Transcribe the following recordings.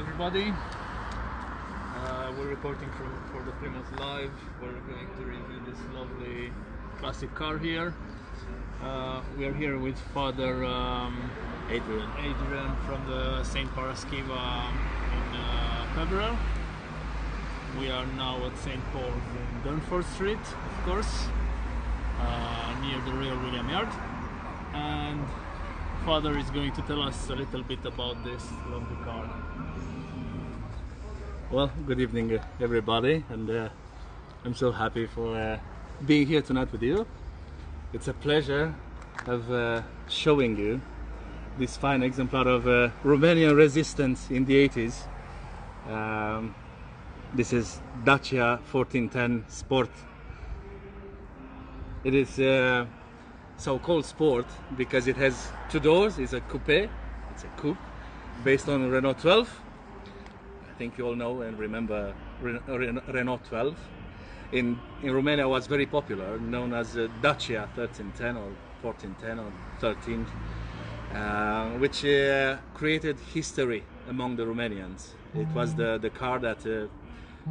everybody. We're reporting for the Plymouth Live. We're going to review this lovely classic car here. We are here with Father Adrian from the St. Paraskiva in February. We are now at St. Paul's in Durnford Street, of course, near the Royal William Yard. And Father is going to tell us a little bit about this lovely car. Well, good evening everybody, and I'm so happy for being here tonight with you. It's a pleasure of showing you this fine exemplar of Romanian resistance in the 80s. This is Dacia 1410 Sport. It is so-called sport because it has two doors. It's a coupe, based on Renault 12. I think you all know and remember Renault 12. In Romania was very popular, known as Dacia 1310 or 1410 or 13, which created history among the Romanians. It was the car that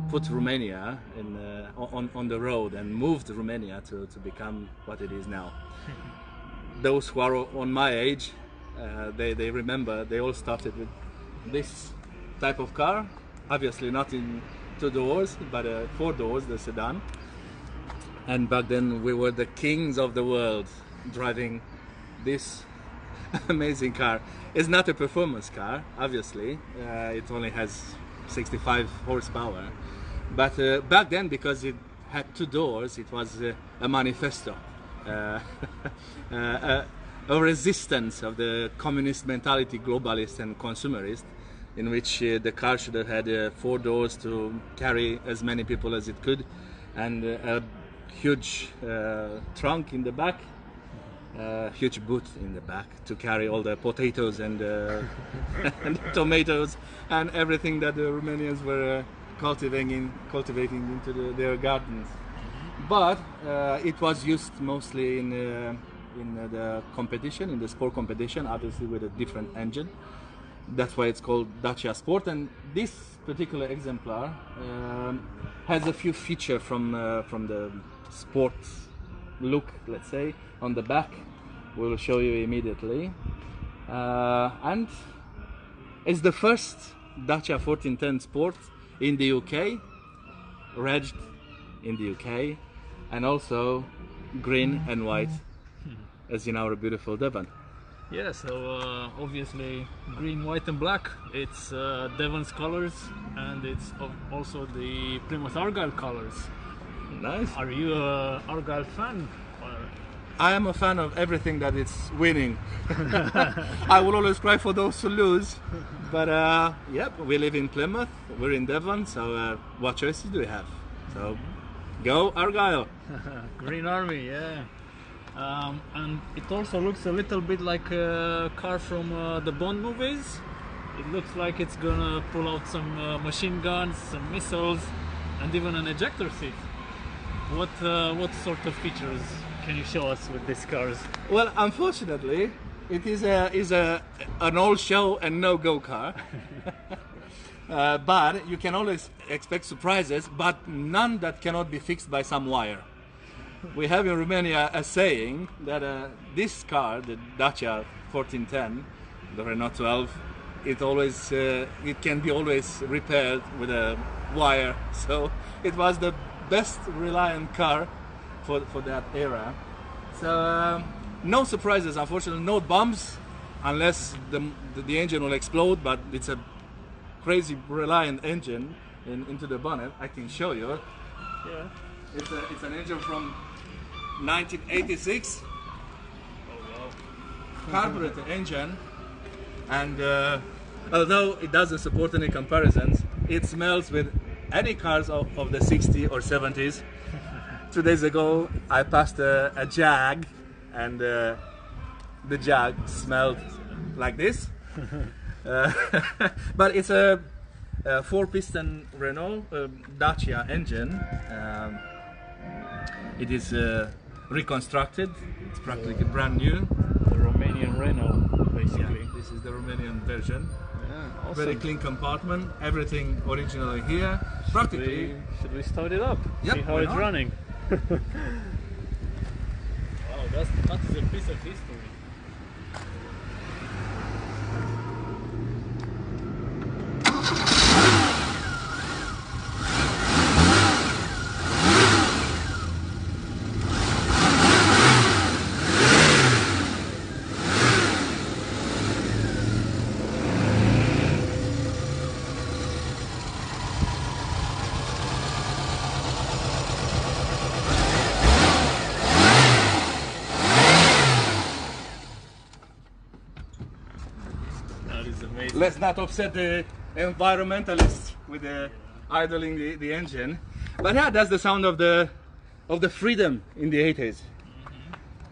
put Romania on the road and moved Romania to become what it is now. Those who are on my age, they remember they all started with this type of car, obviously not in two doors but four doors, the sedan. And back then we were the kings of the world driving this amazing car. It's not a performance car, obviously. It only has 65 horsepower, but back then, because it had two doors, it was a manifesto, a resistance of the communist mentality, globalist and consumerist, in which the car should have had four doors to carry as many people as it could, and a huge trunk in the back, huge boot in the back to carry all the potatoes and, and tomatoes and everything that the Romanians were cultivating into their gardens. But it was used mostly in the competition, in the sport competition, obviously with a different engine. That's why it's called Dacia Sport. And this particular exemplar has a few features from the sport look, let's say, on the back. We'll show you immediately. And it's the first Dacia 1410 Sport in the UK, regged in the UK, and also green and white, as in our beautiful Devon. Yeah, so obviously green, white and black, it's Devon's colors, and it's also the Plymouth Argyle colors. Nice. Are you a Argyle fan? I am a fan of everything that is winning. I will always cry for those who lose, but yep, we live in Plymouth, we're in Devon, so what choices do we have? So go Argyle! Green Army, yeah. And it also looks a little bit like a car from the Bond movies. It looks like it's gonna pull out some machine guns, some missiles, and even an ejector seat. What sort of features can you show us with these cars? Well, unfortunately, it is an all show and no go car. But you can always expect surprises, but none that cannot be fixed by some wire. We have in Romania a saying that this car, the Dacia 1410, the Renault 12, it can be always repaired with a wire. So it was the best reliant car for that era. So no surprises, unfortunately, no bumps, unless the engine will explode, but it's a crazy reliant engine into the bonnet. I can show you. Yeah. It's an engine from 1986. Oh wow. Carburetor engine, and although it doesn't support any comparisons, it smells with any cars of the 60s or 70s. 2 days ago I passed a Jag, and the Jag smelled like this. But it's a 4-piston Renault Dacia engine. It is reconstructed. It's practically brand new. The Romanian Renault, basically. Yeah, this is the Romanian version. Yeah, awesome. Very clean compartment. Everything originally here. Practically. Should we start it up? Yep, See how why it's not? running. Wow, that is a piece of history. That is amazing. Let's not upset the environmentalists with idling the engine. But yeah, that's the sound of the freedom in the 80s.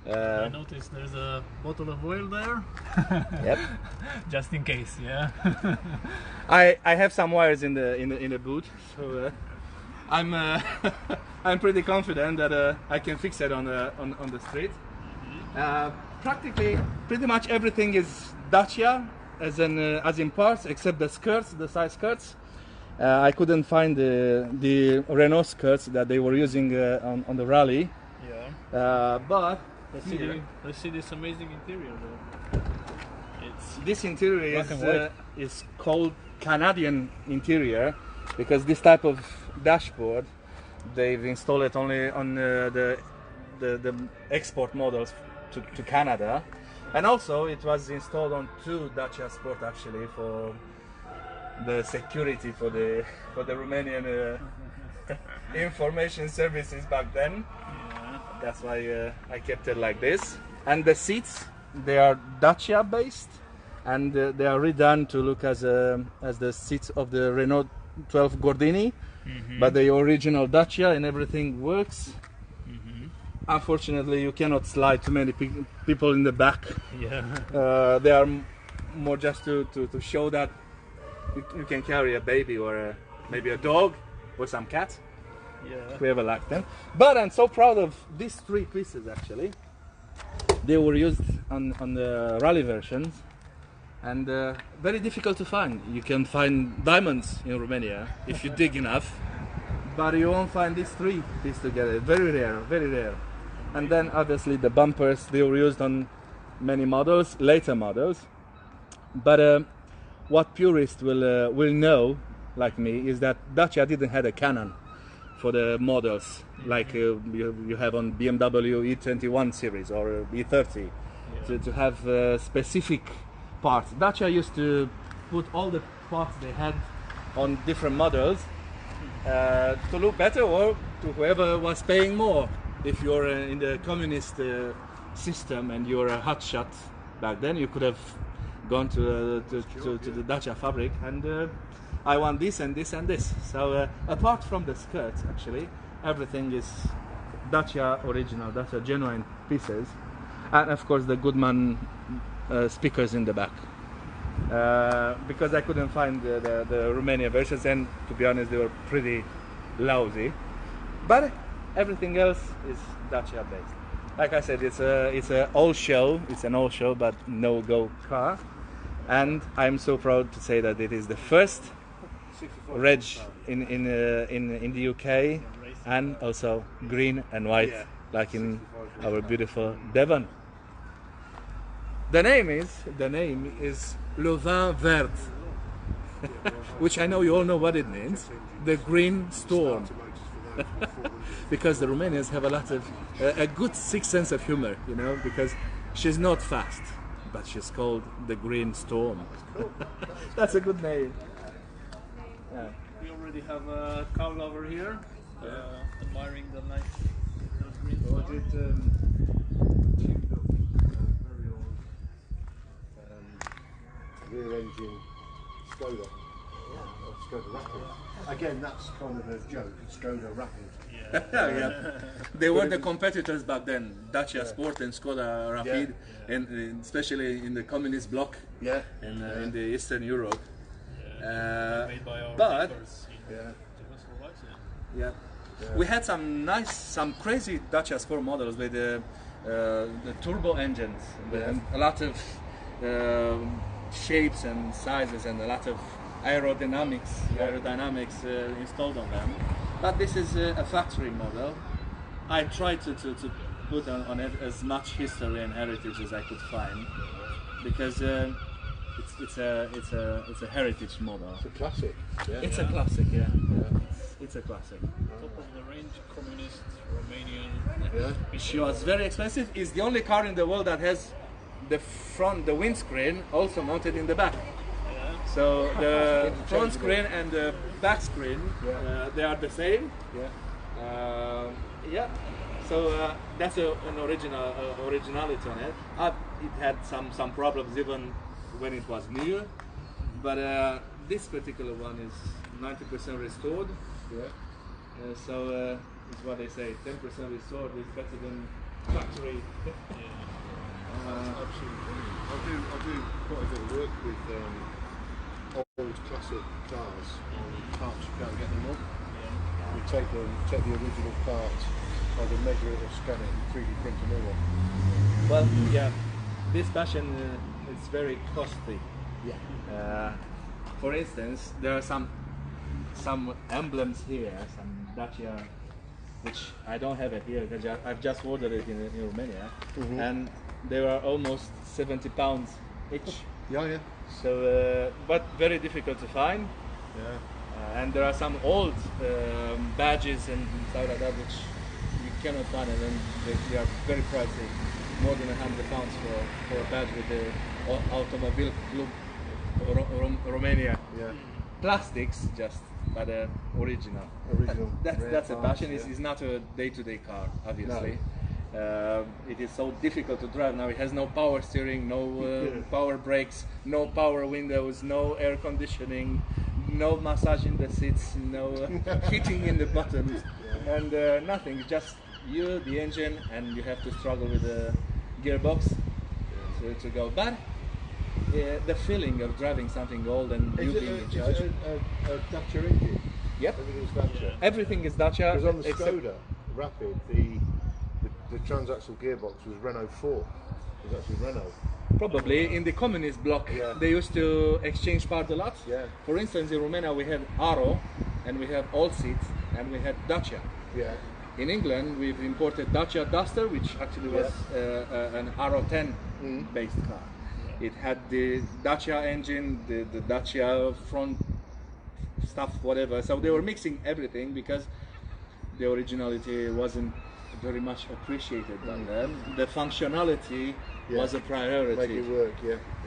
I noticed there's a bottle of oil there. Yep. Just in case, yeah. I have some wires in the boot, so I'm I'm pretty confident that I can fix it on the street. Practically, pretty much everything is Dacia, as in parts, except the skirts, the side skirts. I couldn't find the Renault skirts that they were using on the rally. Yeah. But Let's see this amazing interior though. this interior Black and white. is called Canadian interior because this type of dashboard they've installed it only on the export models to Canada, and also it was installed on 2 Dacia Sport actually for the security for the Romanian information services back then. That's why I kept it like this. And the seats, they are Dacia based, and they are redone to look as the seats of the Renault 12 Gordini, but the original Dacia, and everything works. Unfortunately, you cannot slide too many people in the back. Yeah. They are more just to show that you can carry a baby or maybe a dog or some cat. Yeah. Whoever liked them. But I'm so proud of these 3 pieces actually. They were used on the rally versions, and very difficult to find. You can find diamonds in Romania if you dig enough, but you won't find these 3 pieces together. Very rare, very rare. And then obviously the bumpers, they were used on many models, later models. But what purists will know, like me, is that Dacia didn't have a cannon for the models like you have on BMW E21 series or E30, to have specific parts. Dacia used to put all the parts they had on different models to look better, or to whoever was paying more. If you're in the communist system and you're a hotshot back then, you could have gone to the Dacia fabric and I want this and this and this. So apart from the skirts, actually, everything is Dacia original, Dacia genuine pieces, and of course the Goodman speakers in the back. Because I couldn't find the Romania versions, and to be honest, they were pretty lousy. But everything else is Dacia based. Like I said, it's an old show. It's an old show, but no-go car. And I'm so proud to say that it is the first reg in the UK, and also green and white, like in our beautiful Devon. The name is Le Vin Vert, which I know you all know what it means. The green storm. Because the Romanians have a good sixth sense of humor, you know, because she's not fast, but she's called the Green Storm. That's a good name. Yeah. We already have a cow lover here, admiring the nice green So I storm. did tuned up very old rear engine Skoda. Or Skoda Rapid. Again, that's kind of a joke, Skoda Rapid. Yeah. They were the competitors back then, Dacia Sport and Skoda Rapid, and especially in the communist bloc in the Eastern Europe. Made by our but neighbors in Czechoslovakia. yeah. We had some crazy Dacia Sport models with the turbo engines, and a lot of shapes and sizes and a lot of aerodynamics installed on them. But this is a factory model. I tried to put on it as much history and heritage as I could find, because it's a heritage model. It's a classic. Yeah. It's a classic, yeah. It's a classic. Top of the range, communist, Romanian. Yeah. She was very expensive. It's the only car in the world that has the windscreen also mounted in the back. Yeah. So the front screen and the back screen, they are the same. Yeah. So that's an originality on it. It had some problems even when it was new, but this particular one is 90% restored. Yeah. So it's what they say, 10% restored is better than factory. Absolutely. I do quite a bit of work with old classic cars on parts you can't get anymore. Yeah. We take the original part, either measure it or scan it and 3D print a new one. Well, yeah, this passion is very costly. Yeah. For instance, there are some emblems here, some Dacia, which I don't have it here because I've just ordered it in Romania, and they were almost 70 pounds each. Yeah. So, but very difficult to find. Yeah. And there are some old badges and stuff like that which you cannot find, and then they are very pricey, more than £100 for a badge with the Automobile Club Romania. Yeah. Plastics, just but original. That's a passion. It's not a day-to-day car, obviously. It is so difficult to drive now. It has no power steering, no power brakes, no power windows, no air conditioning, no massaging the seats, no heating in the buttons, and nothing. Just you, the engine, and you have to struggle with the gearbox to go. But the feeling of driving something old and you being in charge. Is it a Dacia engine? Yep. Everything's Dacia. Everything is Dacia. Because on the except- Skoda Rapid, the transaxle gearbox was Renault 4. It was actually Renault. Probably in the communist bloc, Yeah. they used to exchange parts a lot. Yeah. For instance, in Romania we had Aro, and we have all seats, and we had Dacia. Yeah. In England, we've imported Dacia Duster, which actually was an Aro 10 based car. It had the Dacia engine, the Dacia front stuff, whatever. So they were mixing everything because the originality wasn't very much appreciated by them. The functionality was a priority. Make it work,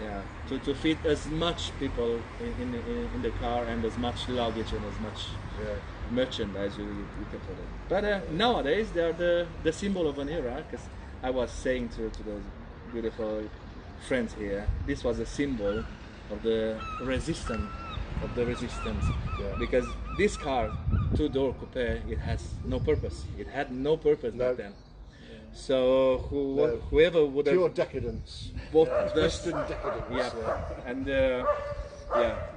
Yeah, to fit as much people in the car and as much luggage and as much merchandise you can put in. But nowadays they are the symbol of an era. Because I was saying to those beautiful friends here, this was a symbol of the resistance. Yeah. Because this car, two-door coupe, it has no purpose. It had no purpose back then. So whoever would have Pure decadence. bought Western decadence. yeah, and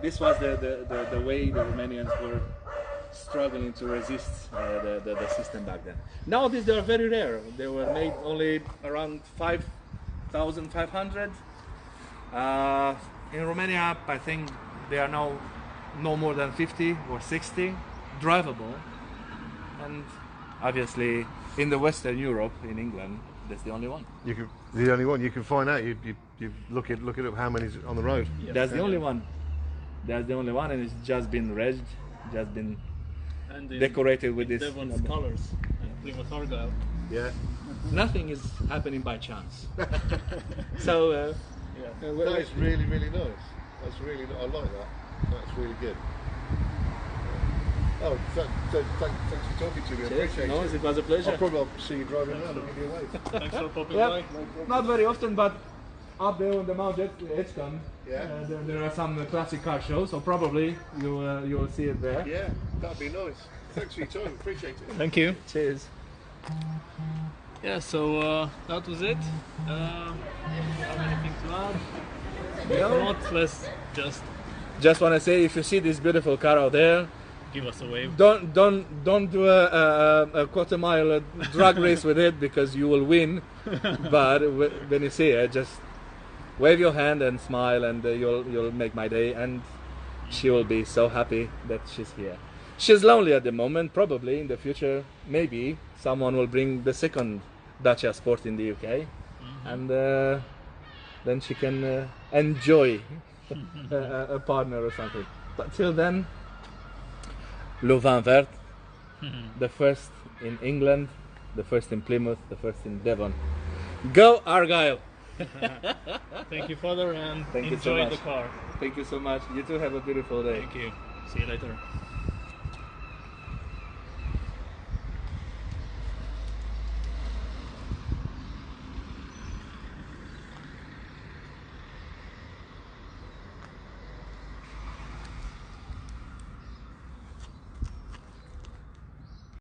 this was the way the Romanians were struggling to resist the system back then. Nowadays they are very rare. They were made only around 5,500. In Romania, I think they are now no more than 50 or 60 drivable, and obviously in the Western Europe, in England, that's the only one. The only one you can find out. You look it up how many's on the road. Yeah. That's the only one. That's the only one, and it's just been regged, just been And in, decorated with in this. Devon's colors and Plymouth Argyle. Yeah. Nothing is happening by chance. So That is really, really nice. That's really, I like that. That's really good. Oh, thanks for talking to me. I appreciate no, it. it was a pleasure. I'll probably see you driving around and give you a wave. Thanks for popping Yeah, by. not very often, but up there on the Mount Edgecombe, Yeah. there are some classic car shows, so probably you will see it there. Yeah, that'd be nice. Thanks for your time. Appreciate it. Thank you. Cheers. Yeah, so that was it. Have anything to add? If not, let's Just want to say, if you see this beautiful car out there, give us a wave. don't do a quarter mile drag race with it because you will win. But when you see it, just wave your hand and smile, and you'll make my day, and she will be so happy that she's here. She's lonely at the moment. Probably in the future, maybe someone will bring the second Dacia Sport in the UK, and then she can enjoy a partner or something. But till then, Le Vin Vert, the first in England, the first in Plymouth, the first in Devon. Go Argyle! Thank you, Father, and Thank you so enjoy much. the car. Thank you so much. You too have a beautiful day. Thank you. See you later.